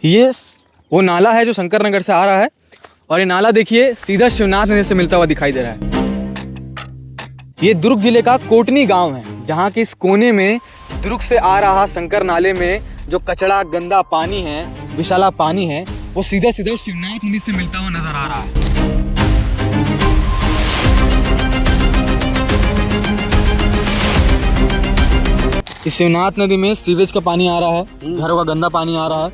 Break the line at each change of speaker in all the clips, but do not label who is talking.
ये वो नाला है जो शंकर नगर से आ रहा है और ये नाला देखिए सीधा शिवनाथ नदी से मिलता हुआ दिखाई दे रहा है। ये दुर्ग जिले का कोटनी गांव है जहां के इस कोने में दुर्ग से आ रहा शंकर नाले में जो कचड़ा गंदा पानी है, विशाला पानी है, वो सीधा सीधा शिवनाथ नदी से मिलता हुआ नजर आ रहा है। इस शिवनाथ नदी में सीवेज का पानी आ रहा है, घरों का गंदा पानी आ रहा है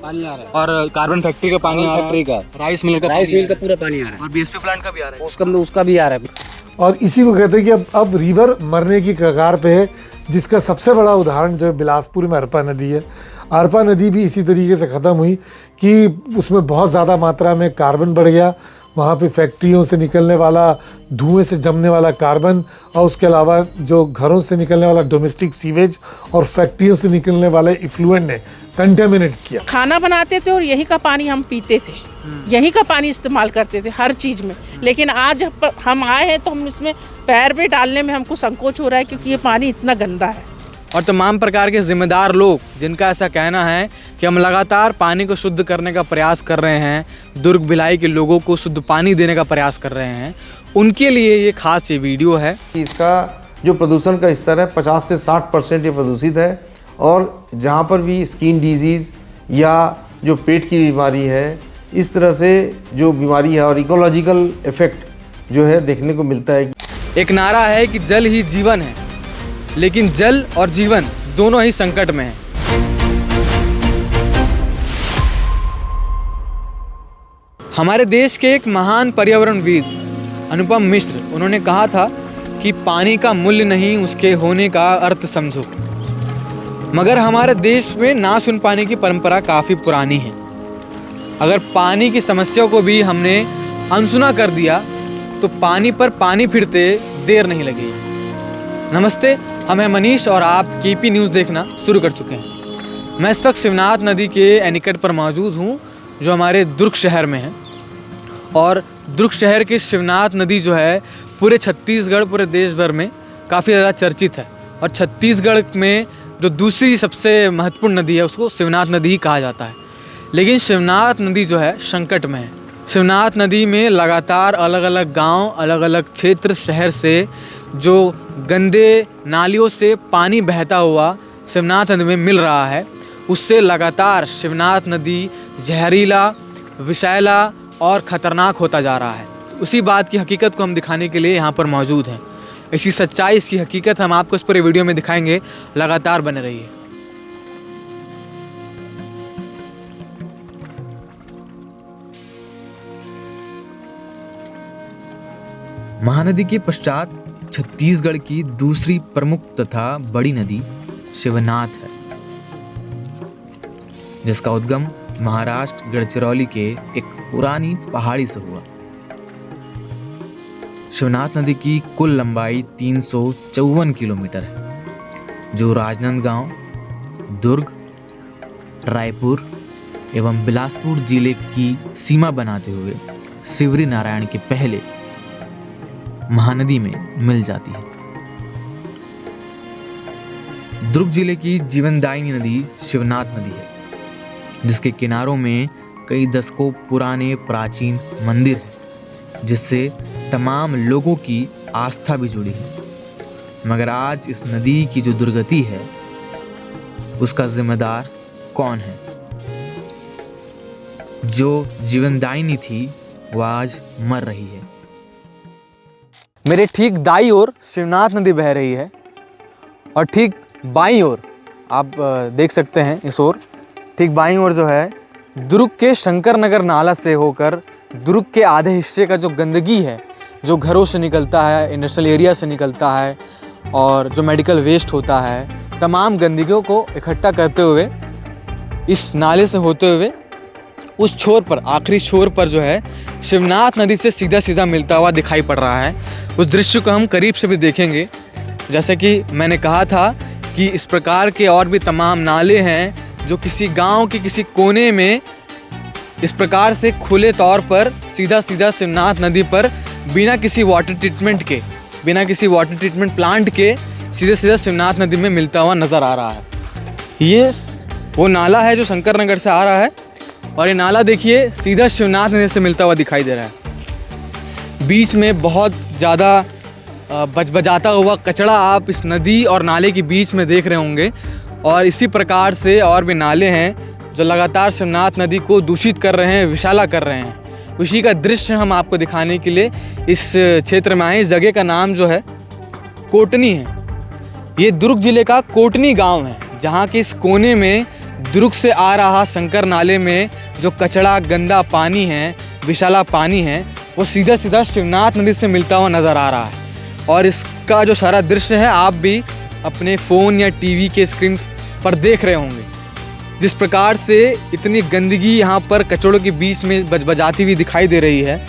और कार्बन फैक्ट्री का पानी आ रहा है, राइस मिल का पूरा पानी आ रहा है और बीएसपी प्लांट का भी आ रहा है,
उसका भी आ रहा है।
और इसी को कहते हैं कि अब रिवर मरने की कगार पे है, जिसका सबसे बड़ा उदाहरण जो है बिलासपुर में अरपा नदी है। अरपा नदी भी इसी तरीके से ख़त्म हुई कि उसमें बहुत ज़्यादा मात्रा में कार्बन बढ़ गया। वहाँ पे फैक्ट्रियों से निकलने वाला धुएं से जमने वाला कार्बन और उसके अलावा जो घरों से निकलने वाला डोमेस्टिक सीवेज और फैक्ट्रियों से निकलने वाले इफ्लुएंट ने कंटेमिनेट किया।
खाना बनाते थे और यही का पानी हम पीते थे, यही का पानी इस्तेमाल करते थे हर चीज़ में। लेकिन आज हम आए हैं तो हम इसमें पैर भी डालने में हमको संकोच हो रहा है क्योंकि ये पानी इतना गंदा है।
और तमाम प्रकार के जिम्मेदार लोग जिनका ऐसा कहना है कि हम लगातार पानी को शुद्ध करने का प्रयास कर रहे हैं, दुर्ग भिलाई के लोगों को शुद्ध पानी देने का प्रयास कर रहे हैं, उनके लिए ये खास ये वीडियो है।
इसका जो प्रदूषण का स्तर है 50 से 60% ये प्रदूषित है और जहाँ पर भी स्किन डिजीज़ या जो पेट की बीमारी है, इस तरह से जो बीमारी है और इकोलॉजिकल इफेक्ट जो है देखने को मिलता है।
एक नारा है कि जल ही जीवन है, लेकिन जल और जीवन दोनों ही संकट में है। हमारे देश के एक महान पर्यावरणविद अनुपम मिश्र, उन्होंने कहा था कि पानी का मूल्य नहीं उसके होने का अर्थ समझो। मगर हमारे देश में ना सुन पाने की परंपरा काफ़ी पुरानी है। अगर पानी की समस्या को भी हमने अनसुना कर दिया तो पानी पर पानी फिरते देर नहीं लगेगी। नमस्ते, हम हैं मनीष और आप केपी न्यूज़ देखना शुरू कर चुके हैं। मैं इस वक्त शिवनाथ नदी के एनीकट पर मौजूद हूँ जो हमारे दुर्ग शहर में है। और दुर्ग शहर की शिवनाथ नदी जो है पूरे छत्तीसगढ़, पूरे देश भर में काफ़ी ज़्यादा चर्चित है। और छत्तीसगढ़ में जो दूसरी सबसे महत्वपूर्ण नदी है उसको शिवनाथ नदी ही कहा जाता है। लेकिन शिवनाथ नदी जो है संकट में है। शिवनाथ नदी में लगातार अलग अलग गांव, अलग अलग क्षेत्र, शहर से जो गंदे नालियों से पानी बहता हुआ शिवनाथ नदी में मिल रहा है, उससे लगातार शिवनाथ नदी जहरीला, विषैला और ख़तरनाक होता जा रहा है। उसी बात की हकीकत को हम दिखाने के लिए यहाँ पर मौजूद हैं। इसी सच्चाई, इसकी हकीकत हम आपको इस पूरे वीडियो में दिखाएंगे। लगातार बने रहिए। महानदी के पश्चात छत्तीसगढ़ की दूसरी प्रमुख तथा बड़ी नदी शिवनाथ है, जिसका उद्गम महाराष्ट्र गढ़चिरौली के एक पुरानी पहाड़ी से हुआ। शिवनाथ नदी की कुल लंबाई 354 किलोमीटर है, जो राजनांदगांव, दुर्ग, रायपुर एवं बिलासपुर जिले की सीमा बनाते हुए शिवरी नारायण के पहले महानदी में मिल जाती है। दुर्ग जिले की जीवनदायिनी नदी शिवनाथ नदी है, जिसके किनारों में कई दशकों पुराने प्राचीन मंदिर हैं, जिससे तमाम लोगों की आस्था भी जुड़ी है। मगर आज इस नदी की जो दुर्गति है, उसका जिम्मेदार कौन है? जो जीवनदायिनी थी वह आज मर रही है। मेरे ठीक दाईं ओर शिवनाथ नदी बह रही है और ठीक बाईं ओर आप देख सकते हैं, इस ओर ठीक बाईं ओर जो है दुर्ग के शंकर नगर नाला से होकर दुर्ग के आधे हिस्से का जो गंदगी है, जो घरों से निकलता है, इंडस्ट्रियल एरिया से निकलता है और जो मेडिकल वेस्ट होता है, तमाम गंदगियों को इकट्ठा करते हुए इस नाले से होते हुए उस छोर पर, आखिरी छोर पर जो है शिवनाथ नदी से सीधा सीधा मिलता हुआ दिखाई पड़ रहा है। उस दृश्य को हम करीब से भी देखेंगे। जैसे कि मैंने कहा था कि इस प्रकार के और भी तमाम नाले हैं जो किसी गांव के किसी कोने में इस प्रकार से खुले तौर पर सीधा सीधा शिवनाथ नदी पर बिना किसी वाटर ट्रीटमेंट के, बिना किसी वाटर ट्रीटमेंट प्लांट के सीधे सीधा शिवनाथ नदी में मिलता हुआ नज़र आ रहा है। ये वो नाला है जो शंकर नगर से आ रहा है और ये नाला देखिए सीधा शिवनाथ नदी से मिलता हुआ दिखाई दे रहा है। बीच में बहुत ज़्यादा बजबजाता हुआ कचरा आप इस नदी और नाले के बीच में देख रहे होंगे। और इसी प्रकार से और भी नाले हैं जो लगातार शिवनाथ नदी को दूषित कर रहे हैं, विषैला कर रहे हैं। उसी का दृश्य हम आपको दिखाने के लिए इस क्षेत्र में आए। इस जगह का नाम जो है कोटनी है। ये दुर्ग जिले का कोटनी गांव है, जहां के इस कोने में दुर्ग से आ रहा शंकर नाले में जो कचरा गंदा पानी है, विषैला पानी है, वो सीधा सीधा शिवनाथ नदी से मिलता हुआ नज़र आ रहा है। और इसका जो सारा दृश्य है आप भी अपने फ़ोन या टीवी के स्क्रीन पर देख रहे होंगे। जिस प्रकार से इतनी गंदगी यहाँ पर कचड़ों के बीच में बजबजाती हुई दिखाई दे रही है,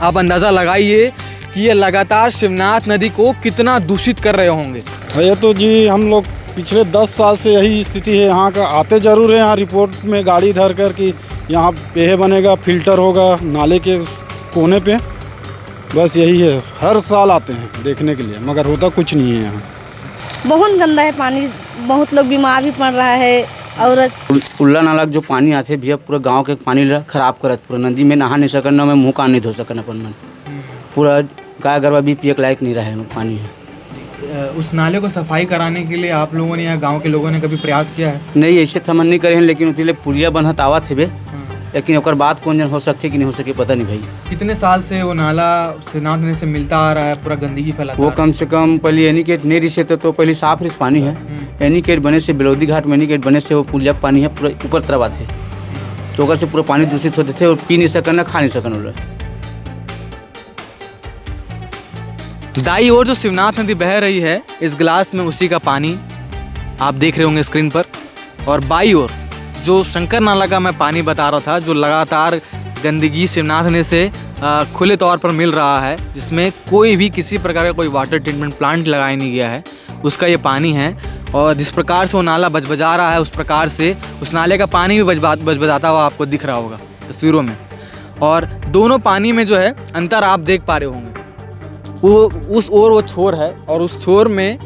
आप अंदाज़ा लगाइए कि ये लगातार शिवनाथ नदी को कितना दूषित कर रहे होंगे।
भैया तो जी हम लोग पिछले 10 साल से यही स्थिति है। यहाँ का आते ज़रूर है, यहाँ रिपोर्ट में गाड़ी धर कर कि यहाँ पेहे बनेगा, फिल्टर होगा नाले के कोने पे, बस यही है। हर साल आते हैं देखने के लिए, मगर होता कुछ नहीं है यहाँ।
बहुत गंदा है पानी, बहुत लोग बीमार भी पड़ रहा है। और
उल्ला नाला जो पानी आते भैया पूरा गांव के पानी खराब करत, पूरा नदी में नहा नहीं सकन, ना में मुँह कान नहीं धो सकन अपन मन, पूरा गाय गरवा भी पिए के लायक नहीं रहे पानी है।
उस नाले को सफाई कराने के लिए आप लोगों ने या गांव के लोगों ने कभी प्रयास किया है?
नहीं, ऐसे तो हम नहीं करे हैं, लेकिन उसके लिए पुलिया बनत आवत है बे, लेकिन ओकर बाद कौन जन हो सकते कि नहीं हो सके पता नहीं भाई।
कितने साल से वो नाला शिवनाथ नदी से मिलता आ रहा है, पूरा गंदगी फैलाता?
वो कम से कम पहले एनीकेट नहीं रिसे तो पहले साफ रिस पानी है। एनीकेट बने से बेलौदी घाट में एनीकेट बने से वो पुलिया पानी है पूरा ऊपर तरफ आते, तो ओकर से पूरा पानी दूषित होते थे और पी नहीं सकन ना खा नहीं सकन। वो
दाई ओर जो शिवनाथ नदी बह रही है, इस गिलास में उसी का पानी आप देख रहे होंगे स्क्रीन पर। और बाई ओर जो शंकर नाला का मैं पानी बता रहा था, जो लगातार गंदगी शिवनाथ नदी से खुले तौर पर मिल रहा है, जिसमें कोई भी किसी प्रकार का कोई वाटर ट्रीटमेंट प्लांट लगाया नहीं गया है, उसका ये पानी है। और जिस प्रकार से वो नाला बजबजा रहा है, उस प्रकार से उस नाले का पानी भी बजबजाता हुआ आपको दिख रहा होगा तस्वीरों में। और दोनों पानी में जो है अंतर आप देख पा रहे होंगे। वो उस ओर वो छोर है और उस छोर में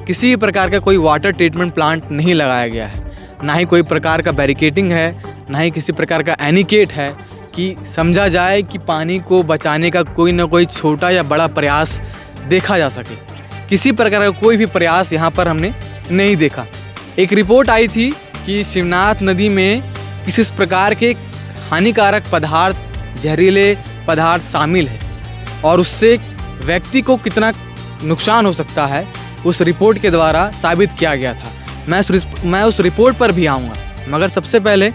किसी प्रकार का कोई वाटर ट्रीटमेंट प्लांट नहीं लगाया गया है, ना ही कोई प्रकार का बैरिकेटिंग है, ना ही किसी प्रकार का एनिकेट है कि समझा जाए कि पानी को बचाने का कोई ना कोई छोटा या बड़ा प्रयास देखा जा सके। किसी प्रकार का कोई भी प्रयास यहाँ पर हमने नहीं देखा। एक रिपोर्ट आई थी कि शिवनाथ नदी में किसी प्रकार के हानिकारक पदार्थ, जहरीले पदार्थ शामिल है और उससे व्यक्ति को कितना नुकसान हो सकता है, उस रिपोर्ट के द्वारा साबित किया गया था। मैं उस रिपोर्ट पर भी आऊँगा, मगर सबसे पहले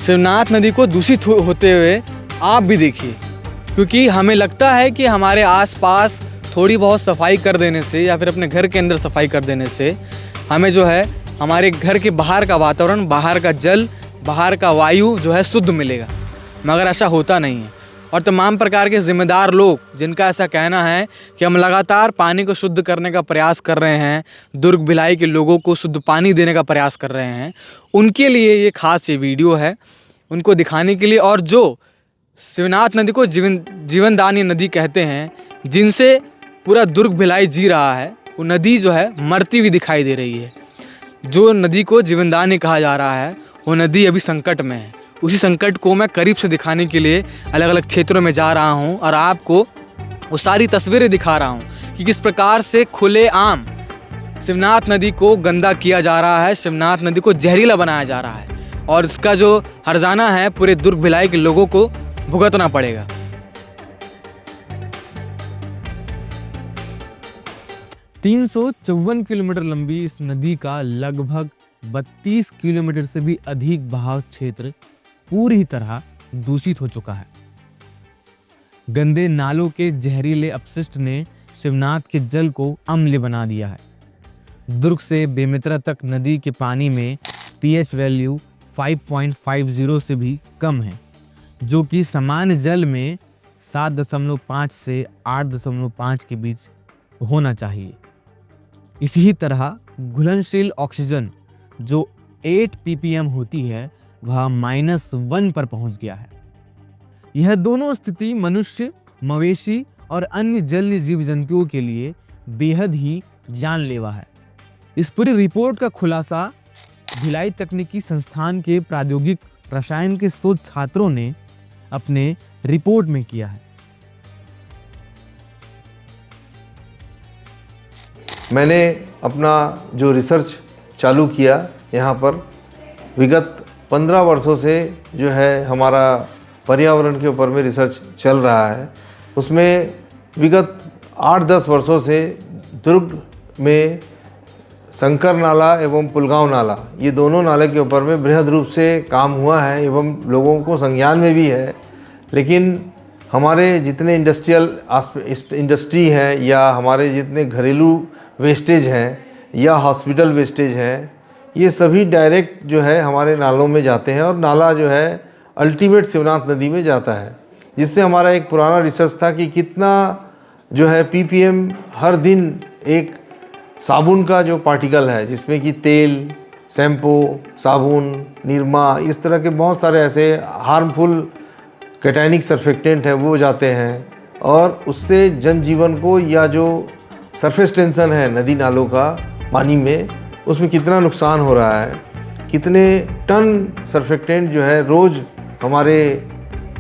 शिवनाथ नदी को दूषित होते हुए आप भी देखिए, क्योंकि हमें लगता है कि हमारे आसपास थोड़ी बहुत सफाई कर देने से या फिर अपने घर के अंदर सफाई कर देने से हमें जो है हमारे घर के बाहर का वातावरण, बाहर का जल, बाहर का वायु जो है शुद्ध मिलेगा, मगर ऐसा होता नहीं है। और तमाम प्रकार के जिम्मेदार लोग जिनका ऐसा कहना है कि हम लगातार पानी को शुद्ध करने का प्रयास कर रहे हैं, दुर्ग भिलाई के लोगों को शुद्ध पानी देने का प्रयास कर रहे हैं, उनके लिए ये खास ये वीडियो है, उनको दिखाने के लिए। और जो शिवनाथ नदी को जीवनदायिनी नदी कहते हैं, जिनसे पूरा दुर्ग भिलाई जी रहा है, वो नदी जो है मरती हुई दिखाई दे रही है। जो नदी को जीवनदायिनी कहा जा रहा है, वो नदी अभी संकट में है। उसी संकट को मैं करीब से दिखाने के लिए अलग अलग क्षेत्रों में जा रहा हूं और आपको वो सारी तस्वीरें दिखा रहा हूं कि किस प्रकार से खुलेआम शिवनाथ नदी को गंदा किया जा रहा है, शिवनाथ नदी को जहरीला बनाया जा रहा है और इसका जो हर्जाना है पूरे दुर्ग भिलाई के लोगों को भुगतना पड़ेगा। (354) किलोमीटर लंबी इस नदी का लगभग 32 किलोमीटर से भी अधिक बहाव क्षेत्र पूरी तरह दूषित हो चुका है। गंदे नालों के जहरीले अपशिष्ट ने शिवनाथ के जल को अम्लीय बना दिया है। दुर्ग से बेमित्रा तक नदी के पानी में पीएच वैल्यू 5.50 से भी कम है, जो कि सामान्य जल में 7.5 से 8.5 के बीच होना चाहिए। इसी तरह घुलनशील ऑक्सीजन जो 8 ppm होती है, वह -1 पर पहुंच गया है। यह दोनों स्थिति मनुष्य, मवेशी और अन्य जलीय जीव जंतुओं के लिए बेहद ही जानलेवा है। इस पूरी रिपोर्ट का खुलासा भिलाई तकनीकी संस्थान के प्रायोगिक रसायन के शोध छात्रों ने अपने रिपोर्ट में किया है।
मैंने अपना जो रिसर्च चालू किया यहाँ पर, विगत 15 वर्षों से जो है हमारा पर्यावरण के ऊपर में रिसर्च चल रहा है। उसमें विगत 8-10 वर्षों से दुर्ग में शंकर नाला एवं पुलगांव नाला, ये दोनों नाले के ऊपर में बृहद रूप से काम हुआ है एवं लोगों को संज्ञान में भी है। लेकिन हमारे जितने इंडस्ट्री हैं या हमारे जितने घरेलू वेस्टेज हैं या हॉस्पिटल वेस्टेज हैं, ये सभी डायरेक्ट जो है हमारे नालों में जाते हैं और नाला जो है अल्टीमेट शिवनाथ नदी में जाता है। जिससे हमारा एक पुराना रिसर्च था कि कितना जो है ppm हर दिन एक साबुन का जो पार्टिकल है, जिसमें कि तेल, शैम्पू, साबुन, निरमा, इस तरह के बहुत सारे ऐसे हार्मफुल कैटायनिक सर्फेक्टेंट हैं वो जाते हैं और उससे जनजीवन को या जो सरफेस टेंशन है नदी नालों का पानी में, उसमें कितना नुकसान हो रहा है, कितने टन सर्फेक्टेंट जो है रोज़ हमारे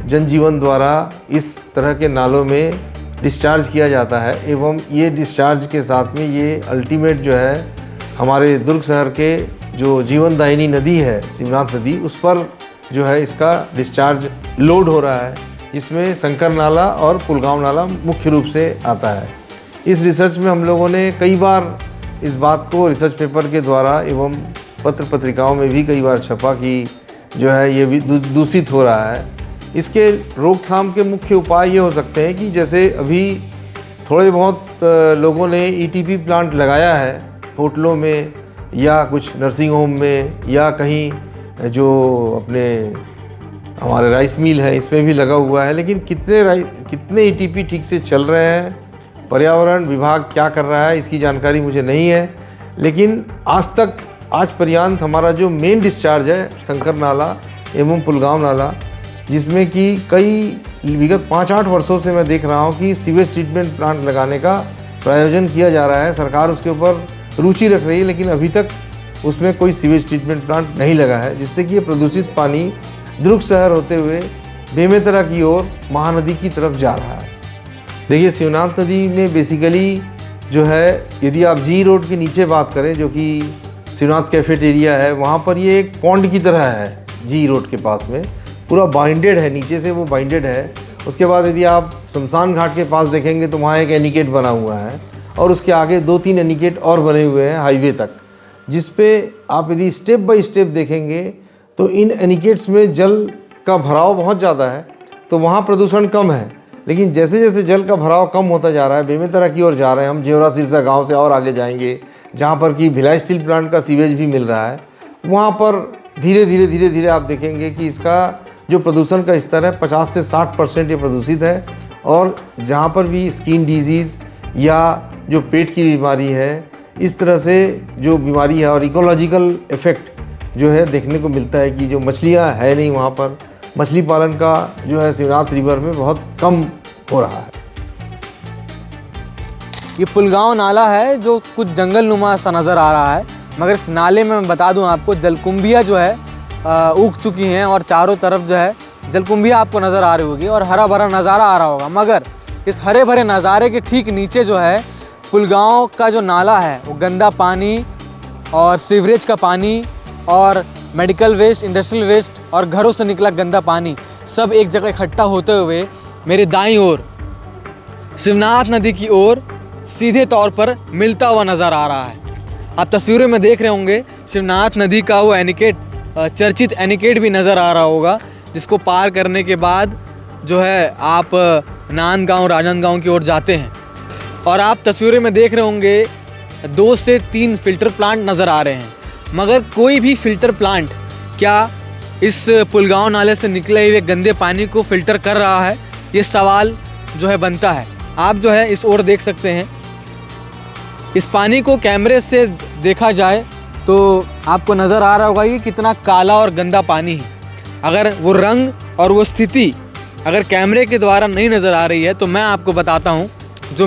जनजीवन द्वारा इस तरह के नालों में डिस्चार्ज किया जाता है। एवं ये डिस्चार्ज के साथ में ये अल्टीमेट जो है हमारे दुर्ग शहर के जो जीवनदायिनी नदी है शिवनाथ नदी, उस पर जो है इसका डिस्चार्ज लोड हो रहा है, जिसमें शंकर नाला और पुलगांव नाला मुख्य रूप से आता है। इस रिसर्च में हम लोगों ने कई बार इस बात को रिसर्च पेपर के द्वारा एवं पत्र पत्रिकाओं में भी कई बार छपा कि जो है ये भी दूषित हो रहा है। इसके रोकथाम के मुख्य उपाय ये हो सकते हैं कि जैसे अभी थोड़े बहुत लोगों ने ETP प्लांट लगाया है होटलों में या कुछ नर्सिंग होम में या कहीं जो अपने हमारे राइस मिल है इसमें भी लगा हुआ है। लेकिन कितने ETP ठीक से चल रहे हैं, पर्यावरण विभाग क्या कर रहा है, इसकी जानकारी मुझे नहीं है। लेकिन आज पर्यंत हमारा जो मेन डिस्चार्ज है शंकर नाला एवं पुलगांव नाला, जिसमें कि कई विगत 5-8 वर्षों से मैं देख रहा हूँ कि सीवेज ट्रीटमेंट प्लांट लगाने का प्रायोजन किया जा रहा है, सरकार उसके ऊपर रुचि रख रही है, लेकिन अभी तक उसमें कोई सीवेज ट्रीटमेंट प्लांट नहीं लगा है, जिससे कि ये प्रदूषित पानी दुर्ग शहर होते हुए बेमेतरा की ओर महानदी की तरफ जा रहा है। देखिए शिवनाथ नदी में बेसिकली जो है, यदि आप जी रोड के नीचे बात करें जो कि शिवनाथ कैफेटेरिया है, वहाँ पर ये एक पॉन्ड की तरह है। जी रोड के पास में पूरा बाइंडेड है, नीचे से वो बाइंडेड है। उसके बाद यदि आप शमशान घाट के पास देखेंगे तो वहाँ एक एनिकेट बना हुआ है और उसके आगे 2-3 एनिकेट और बने हुए हैं हाईवे तक, जिस पे आप यदि स्टेप बाय स्टेप देखेंगे तो इन एनिकेट्स में जल का भराव बहुत ज़्यादा है, तो वहाँ प्रदूषण कम है। लेकिन जैसे जैसे जल का भराव कम होता जा रहा है, बेमेतरा की ओर जा रहे हैं हम, जेवरा सिरसा गाँव से और आगे जाएंगे जहाँ पर कि भिलाई स्टील प्लांट का सीवेज भी मिल रहा है, वहाँ पर धीरे धीरे आप देखेंगे कि इसका जो प्रदूषण का स्तर है 50 से 60% ये प्रदूषित है। और जहाँ पर भी स्किन डिजीज़ या जो पेट की बीमारी है, इस तरह से जो बीमारी है और इकोलॉजिकल इफ़ेक्ट जो है देखने को मिलता है कि जो मछलियाँ है नहीं, वहाँ पर मछली पालन का जो है शिवनाथ रिवर में बहुत कम हो रहा है।
ये पुलगांव नाला है जो कुछ जंगल नुमा सा नज़र आ रहा है, मगर इस नाले में मैं बता दूं आपको जलकुंभियाँ जो है उग चुकी हैं और चारों तरफ जो है जलकुंभियाँ आपको नज़र आ रही होगी और हरा भरा नज़ारा आ रहा होगा। मगर इस हरे भरे नज़ारे के ठीक नीचे जो है पुलगांव का जो नाला है वो गंदा पानी और सीवरेज का पानी और मेडिकल वेस्ट, इंडस्ट्रियल वेस्ट और घरों से निकला गंदा पानी सब एक जगह इकट्ठा होते हुए मेरे दाईं ओर शिवनाथ नदी की ओर सीधे तौर पर मिलता हुआ नज़र आ रहा है। आप तस्वीरों में देख रहे होंगे शिवनाथ नदी का वो एनिकेट, चर्चित एनिकेट भी नज़र आ रहा होगा, जिसको पार करने के बाद जो है आप नांदगांव, राजनांदगांव की ओर जाते हैं। और आप तस्वीरों में देख रहे होंगे 2 से 3 फ़िल्टर प्लांट नज़र आ रहे हैं, मगर कोई भी फ़िल्टर प्लांट क्या इस पुलगांव नाले से निकले हुए गंदे पानी को फ़िल्टर कर रहा है, ये सवाल जो है बनता है। आप जो है इस ओर देख सकते हैं, इस पानी को कैमरे से देखा जाए तो आपको नज़र आ रहा होगा कि कितना काला और गंदा पानी है। अगर वो रंग और वो स्थिति अगर कैमरे के द्वारा नहीं नज़र आ रही है तो मैं आपको बताता हूँ जो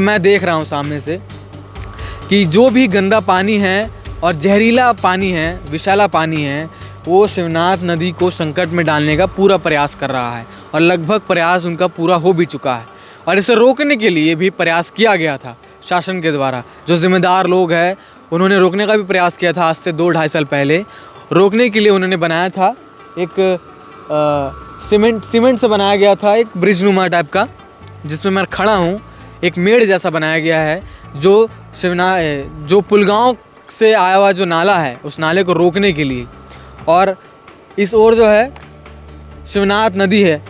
मैं देख रहा हूँ सामने से, कि जो भी गंदा पानी है और जहरीला पानी है, विषैला पानी है, वो शिवनाथ नदी को संकट में डालने का पूरा प्रयास कर रहा है और लगभग प्रयास उनका पूरा हो भी चुका है। और इसे रोकने के लिए भी प्रयास किया गया था शासन के द्वारा। जो जिम्मेदार लोग हैं उन्होंने रोकने का भी प्रयास किया था। आज से 2-2.5 साल पहले रोकने के लिए उन्होंने बनाया था एक सीमेंट से बनाया गया था एक ब्रिज नुमा टाइप का, जिसमें मैं खड़ा हूँ। एक मेड़ जैसा बनाया गया है जो पुलगांव से आया हुआ जो नाला है उस नाले को रोकने के लिए। और इस ओर जो है शिवनाथ नदी है,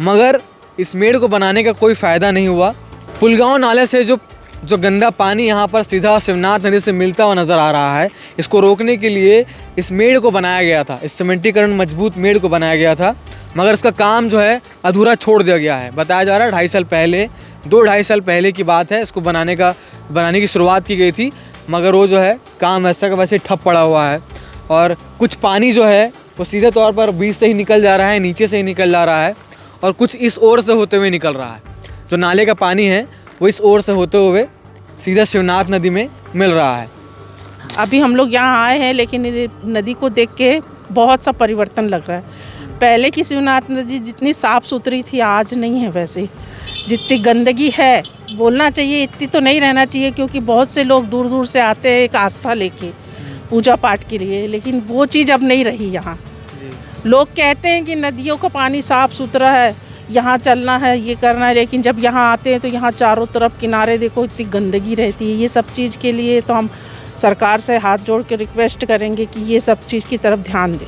मगर इस मेड़ को बनाने का कोई फ़ायदा नहीं हुआ। पुलगांव नाले से जो गंदा पानी यहाँ पर सीधा शिवनाथ नदी से मिलता हुआ नज़र आ रहा है, इसको रोकने के लिए इस मेड़ को बनाया गया था। इस सीमेंटीकरण मजबूत मेड़ को बनाया गया था, मगर इसका काम जो है अधूरा छोड़ दिया गया है। बताया जा रहा है 2.5 साल पहले 2-2.5 साल पहले की बात है, इसको बनाने की शुरुआत की गई थी, मगर वो जो है काम ऐसा का वैसे ठप पड़ा हुआ है। और कुछ पानी जो है वो सीधे तौर पर बीच से ही निकल जा रहा है, नीचे से ही निकल जा रहा है, और कुछ इस ओर से होते हुए निकल रहा है। जो नाले का पानी है वो इस ओर से होते हुए सीधा शिवनाथ नदी में मिल रहा है।
अभी हम लोग यहाँ आए हैं, लेकिन नदी को देख के बहुत सा परिवर्तन लग रहा है। पहले की शिवनाथ नदी जितनी साफ़ सुथरी थी आज नहीं है वैसे। जितनी गंदगी है, बोलना चाहिए इतनी तो नहीं रहना चाहिए, क्योंकि बहुत से लोग दूर दूर से आते हैं एक आस्था लेके पूजा पाठ के लिए, लेकिन वो चीज़ अब नहीं रही यहाँ। लोग कहते हैं कि नदियों का पानी साफ़ सुथरा है, यहाँ चलना है, ये करना है, लेकिन जब यहाँ आते हैं तो यहाँ चारों तरफ किनारे देखो इतनी गंदगी रहती है। ये सब चीज़ के लिए तो हम सरकार से हाथ जोड़ के रिक्वेस्ट करेंगे कि ये सब चीज़ की तरफ ध्यान दें।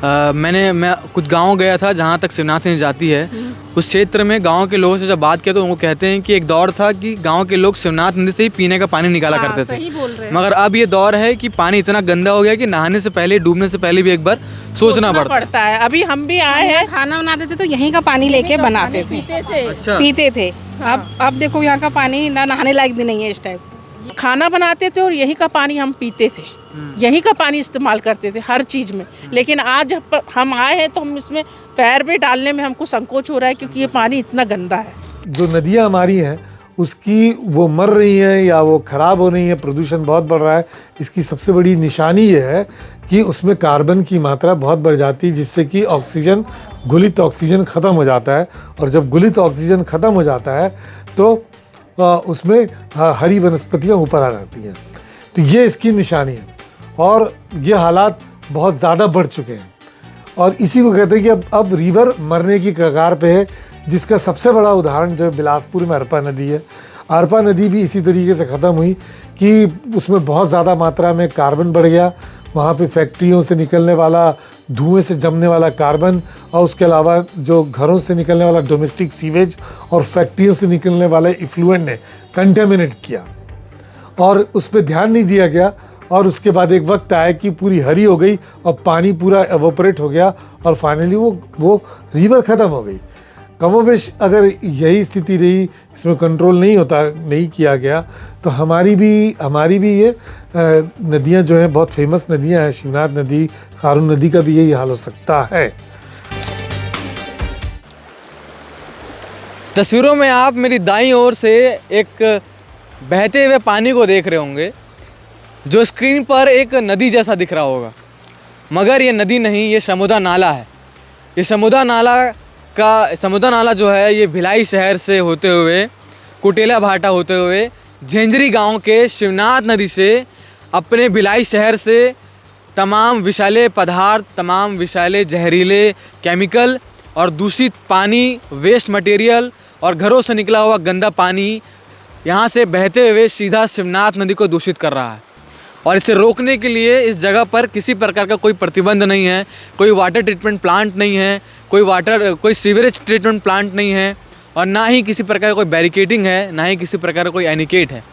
मैं कुछ गांव गया था जहां तक शिवनाथ नदी जाती है। उस क्षेत्र में गांव के लोगों से जब बात किया तो वो कहते हैं कि एक दौर था कि गांव के लोग शिवनाथ नदी से ही पीने का पानी निकाला करते थे।
सही बोल रहे हैं।
मगर अब ये दौर है कि पानी इतना गंदा हो गया कि नहाने से पहले, डूबने से पहले भी एक बार सोचना पड़ता है।
अभी हम भी आए हैं,
खाना बनाते थे तो यहीं का पानी लेके बनाते थे,
अच्छा।
पीते थे। अब देखो यहाँ का पानी ना नहाने लायक भी नहीं है इस टाइप से।
खाना बनाते थे और यहीं का पानी हम पीते थे, यहीं का पानी इस्तेमाल करते थे हर चीज़ में। लेकिन आज हम आए हैं तो हम इसमें पैर भी डालने में हमको संकोच हो रहा है, क्योंकि ये पानी इतना गंदा है।
जो नदियाँ हमारी हैं उसकी वो मर रही हैं या वो ख़राब हो रही हैं, प्रदूषण बहुत बढ़ रहा है। इसकी सबसे बड़ी निशानी ये है कि उसमें कार्बन की मात्रा बहुत बढ़ जाती है, जिससे कि ऑक्सीजन, गुलित ऑक्सीजन ख़त्म हो जाता है। और जब गुलित ऑक्सीजन ख़त्म हो जाता है तो उसमें हरी वनस्पतियाँ ऊपर आ जाती हैं। तो ये इसकी निशानी है, और ये हालात बहुत ज़्यादा बढ़ चुके हैं। और इसी को कहते हैं कि अब रिवर मरने की कगार पे है, जिसका सबसे बड़ा उदाहरण जो है बिलासपुर में अरपा नदी है। अरपा नदी भी इसी तरीके से ख़त्म हुई कि उसमें बहुत ज़्यादा मात्रा में कार्बन बढ़ गया। वहाँ पे फैक्ट्रियों से निकलने वाला धुएं से जमने वाला कार्बन, और उसके अलावा जो घरों से निकलने वाला डोमेस्टिक सीवेज और फैक्ट्रियों से निकलने वाले इफ्लुएंट ने कंटेमिनेट किया, और उस पर ध्यान नहीं दिया गया। और उसके बाद एक वक्त आया कि पूरी हरी हो गई और पानी पूरा एवोपरेट हो गया, और फाइनली वो रिवर ख़त्म हो गई। कमोबेश अगर यही स्थिति रही, इसमें कंट्रोल नहीं किया गया, तो हमारी भी ये नदियाँ जो हैं बहुत फेमस नदियाँ हैं, शिवनाथ नदी, खारून नदी का भी यही हाल हो सकता है।
तस्वीरों में आप मेरी दाईं ओर से एक बहते हुए पानी को देख रहे होंगे, जो स्क्रीन पर एक नदी जैसा दिख रहा होगा, मगर ये नदी नहीं, ये समुद्र नाला है। ये समुद्र नाला जो है ये भिलाई शहर से होते हुए, कुटेला भाटा होते हुए, झेंझरी गांव के शिवनाथ नदी से अपने भिलाई शहर से तमाम विषैले पदार्थ, तमाम विषैले जहरीले केमिकल और दूषित पानी, वेस्ट मटेरियल और घरों से निकला हुआ गंदा पानी यहाँ से बहते हुए सीधा शिवनाथ नदी को दूषित कर रहा है। और इसे रोकने के लिए इस जगह पर किसी प्रकार का कोई प्रतिबंध नहीं है, कोई वाटर ट्रीटमेंट प्लांट नहीं है, कोई सीवरेज ट्रीटमेंट प्लांट नहीं है, और ना ही किसी प्रकार का कोई बैरिकेडिंग है, ना ही किसी प्रकार का कोई एनिकेट है।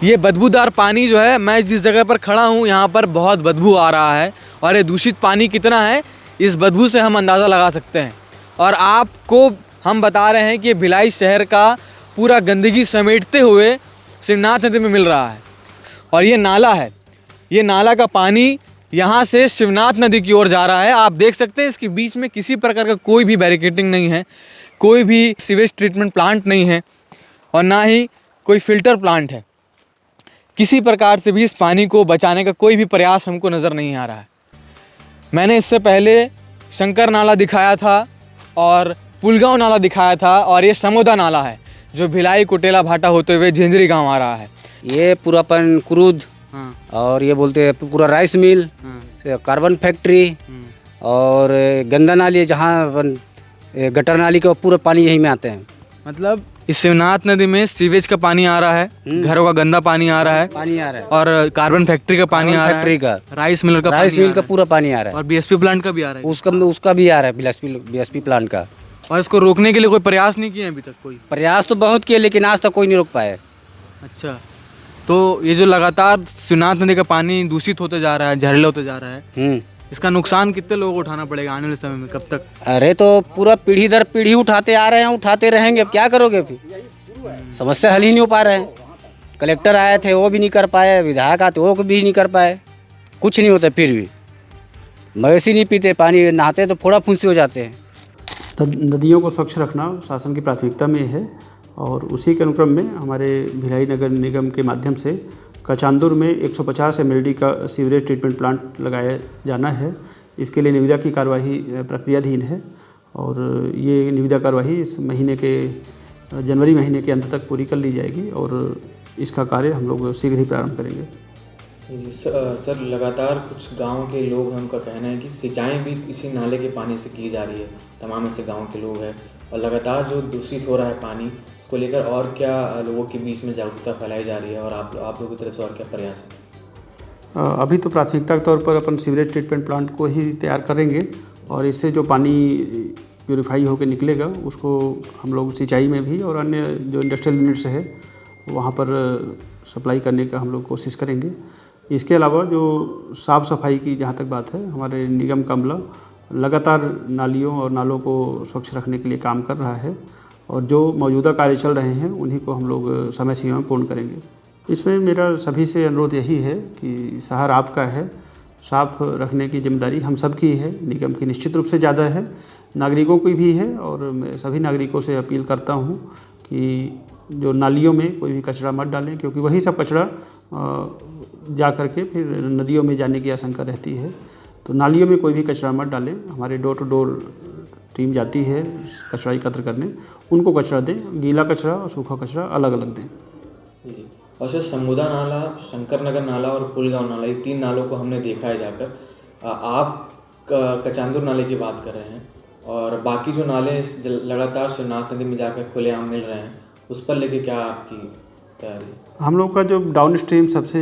ये बदबूदार पानी जो है, मैं जिस जगह पर खड़ा हूँ यहाँ पर बहुत बदबू आ रहा है, और ये दूषित पानी कितना है इस बदबू से हम अंदाज़ा लगा सकते हैं। और आपको हम बता रहे हैं कि ये भिलाई शहर का पूरा गंदगी समेटते हुए शिवनाथ नदी में मिल रहा है। और ये नाला है, ये नाला का पानी यहाँ से शिवनाथ नदी की ओर जा रहा है। आप देख सकते हैं इसके बीच में किसी प्रकार का कोई भी बैरिकेडिंग नहीं है, कोई भी सीवेज ट्रीटमेंट प्लांट नहीं है, और ना ही कोई फ़िल्टर प्लांट है। किसी प्रकार से भी इस पानी को बचाने का कोई भी प्रयास हमको नज़र नहीं आ रहा है। मैंने इससे पहले शंकर नाला दिखाया था और पुलगांव नाला दिखाया था, और ये समोदा नाला है जो भिलाई कुटेला भाटा होते हुए झिंझरी गांव आ रहा है।
ये पूरा अपन क्रूद और ये बोलते हैं पूरा राइस मिल, कार्बन फैक्ट्री और गंदा नाली, जहाँ अपन गटर नाली का पूरा पानी यहीं में आते हैं।
मतलब इस शिवनाथ नदी में सीवेज का पानी आ रहा है, घरों का गंदा पानी आ रहा है, और कार्बन फैक्ट्री का पानी आ रहा है, राइस मिल का
पूरा पानी आ रहा है,
और बीएसपी प्लांट का भी आ रहा है,
उसका भी आ रहा है, बीएसपी प्लांट का।
और इसको रोकने के लिए कोई प्रयास नहीं किए अभी तक? कोई
प्रयास तो बहुत किए, लेकिन आज तक कोई नहीं रोक पाए।
अच्छा, तो ये जो लगातार शिवनाथ नदी का पानी दूषित होते जा रहा है, जहरीला होते जा रहा है, इसका नुकसान कितने लोगों को उठाना पड़ेगा आने वाले समय में, कब तक?
अरे तो पूरा पीढ़ी दर पीढ़ी उठाते आ रहे हैं, उठाते रहेंगे। अब क्या करोगे? फिर समस्या हल ही नहीं हो पा रहे हैं। कलेक्टर आए थे, वो भी नहीं कर पाए, विधायक आते वो भी नहीं कर पाए, कुछ नहीं होता। फिर भी मवेशी नहीं पीते पानी, नहाते तो फोड़ा फुंसी हो जाते हैं।
नदियों को स्वच्छ रखना शासन की प्राथमिकता में है, और उसी के अनुक्रम में हमारे भिलाई नगर निगम के माध्यम से कचांदुर में 150 mld का सीवरेज ट्रीटमेंट प्लांट लगाया जाना है। इसके लिए निविदा की कार्यवाही प्रक्रियाधीन है, और ये निविदा कार्यवाही इस महीने के जनवरी महीने के अंत तक पूरी कर ली जाएगी, और इसका कार्य हम लोग शीघ्र ही प्रारंभ करेंगे।
सर, लगातार कुछ गांव के लोग हैं, उनका कहना है कि सिंचाई भी इसी नाले के पानी से की जा रही है। तमाम ऐसे गांव के लोग हैं, और लगातार जो दूषित हो रहा है पानी, उसको लेकर और क्या लोगों के बीच में जागरूकता फैलाई जा रही है, और आप लोगों की तरफ से और क्या प्रयास है?
अभी तो प्राथमिकता के तौर पर अपन सीवरेज ट्रीटमेंट प्लांट को ही तैयार करेंगे, और इससे जो पानी प्यूरिफाई होकर निकलेगा उसको हम लोग सिंचाई में भी और अन्य जो इंडस्ट्रियल यूनिट्स है वहाँ पर सप्लाई करने का हम लोग कोशिश करेंगे। इसके अलावा जो साफ़ सफाई की जहाँ तक बात है, हमारे निगम का अमला लगातार नालियों और नालों को स्वच्छ रखने के लिए काम कर रहा है, और जो मौजूदा कार्य चल रहे हैं उन्हीं को हम लोग समय सीमा में पूर्ण करेंगे। इसमें मेरा सभी से अनुरोध यही है कि शहर आपका है, साफ रखने की जिम्मेदारी हम सब की है, निगम की निश्चित रूप से ज़्यादा है, नागरिकों की भी है। और मैं सभी नागरिकों से अपील करता हूँ कि जो नालियों में कोई भी कचरा मत डालें, क्योंकि वही सब कचरा जा कर के फिर नदियों में जाने की आशंका रहती है। तो नालियों में कोई भी कचरा मत डालें। हमारे डोर टू डोर टीम जाती है कचरा एकत्र करने, उनको कचरा दें, गीला कचरा और सूखा कचरा अलग अलग दें।
जी, और सर समोदा नाला, शंकर नगर नाला और पुलगांव नाला, ये 3 नालों को हमने देखा है जाकर। आप कचांदुर नाले की बात कर रहे हैं, और बाकी जो नाले लगातार शिवनाथ नदी में जाकर खुलेआम मिल रहे हैं, उस पर लेके क्या आपकी तैयारी?
हम लोग का जो डाउन स्ट्रीम सबसे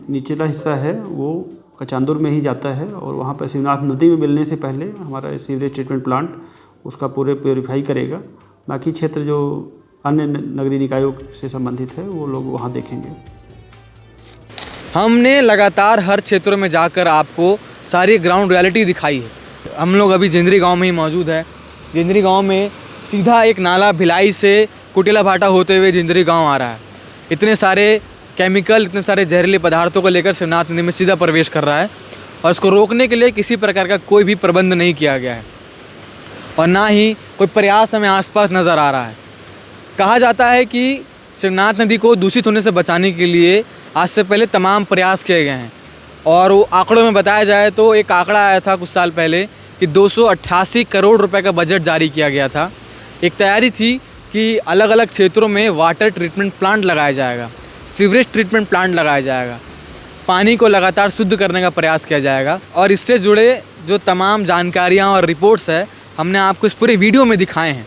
निचला हिस्सा है वो कचांदुर में ही जाता है, और वहाँ पर शिवनाथ नदी में मिलने से पहले हमारा सीवरेज ट्रीटमेंट प्लांट उसका पूरे प्योरीफाई करेगा। बाकी क्षेत्र जो अन्य नगरीय निकायों से संबंधित है वो लोग वहाँ देखेंगे।
हमने लगातार हर क्षेत्रों में जाकर आपको सारी ग्राउंड रियलिटी दिखाई है। हम लोग अभी झिंझरी गांव में ही मौजूद है। झिंझरी गांव में सीधा एक नाला भिलाई से कुटेला भाटा होते हुए झिंझरी गांव आ रहा है। इतने सारे केमिकल, इतने सारे जहरीले पदार्थों को लेकर शिवनाथ नदी में सीधा प्रवेश कर रहा है, और इसको रोकने के लिए किसी प्रकार का कोई भी प्रबंध नहीं किया गया है, और ना ही कोई प्रयास हमें आसपास नज़र आ रहा है। कहा जाता है कि शिवनाथ नदी को दूषित होने से बचाने के लिए आज से पहले तमाम प्रयास किए गए हैं, और वो आंकड़ों में बताया जाए तो एक आंकड़ा आया था कुछ साल पहले कि 288 करोड़ रुपए का बजट जारी किया गया था। एक तैयारी थी कि अलग अलग क्षेत्रों में वाटर ट्रीटमेंट प्लांट लगाया जाएगा, सीवरेज ट्रीटमेंट प्लांट लगाया जाएगा, पानी को लगातार शुद्ध करने का प्रयास किया जाएगा। और इससे जुड़े जो तमाम जानकारियाँ और रिपोर्ट्स है हमने आपको इस पूरे वीडियो में दिखाए हैं,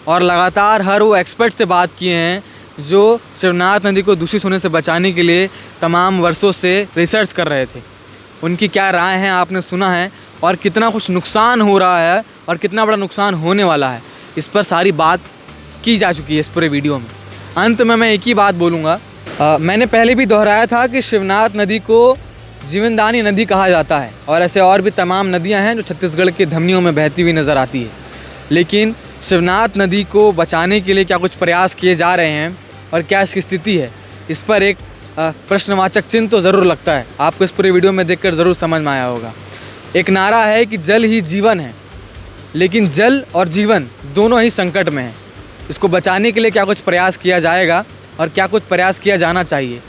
और लगातार हर वो एक्सपर्ट से बात किए हैं जो शिवनाथ नदी को दूषित होने से बचाने के लिए तमाम वर्षों से रिसर्च कर रहे थे। उनकी क्या राय है आपने सुना है, और कितना कुछ नुकसान हो रहा है और कितना बड़ा नुकसान होने वाला है, इस पर सारी बात की जा चुकी है इस पूरे वीडियो में। अंत में मैं एक ही बात बोलूँगा, मैंने पहले भी दोहराया था कि शिवनाथ नदी को जीवनदानी नदी कहा जाता है, और ऐसे और भी तमाम नदियां हैं जो छत्तीसगढ़ के धमनियों में बहती हुई नज़र आती है। लेकिन शिवनाथ नदी को बचाने के लिए क्या कुछ प्रयास किए जा रहे हैं और क्या इसकी स्थिति है, इस पर एक प्रश्नवाचक चिन्ह तो ज़रूर लगता है। आपको इस पूरे वीडियो में देखकर ज़रूर समझ में आया होगा। एक नारा है कि जल ही जीवन है, लेकिन जल और जीवन दोनों ही संकट में है। इसको बचाने के लिए क्या कुछ प्रयास किया जाएगा और क्या कुछ प्रयास किया जाना चाहिए,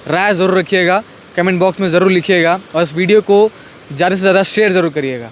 राय ज़रूर रखिएगा, कमेंट बॉक्स में ज़रूर लिखिएगा, और इस वीडियो को ज़्यादा से ज़्यादा शेयर ज़रूर करिएगा।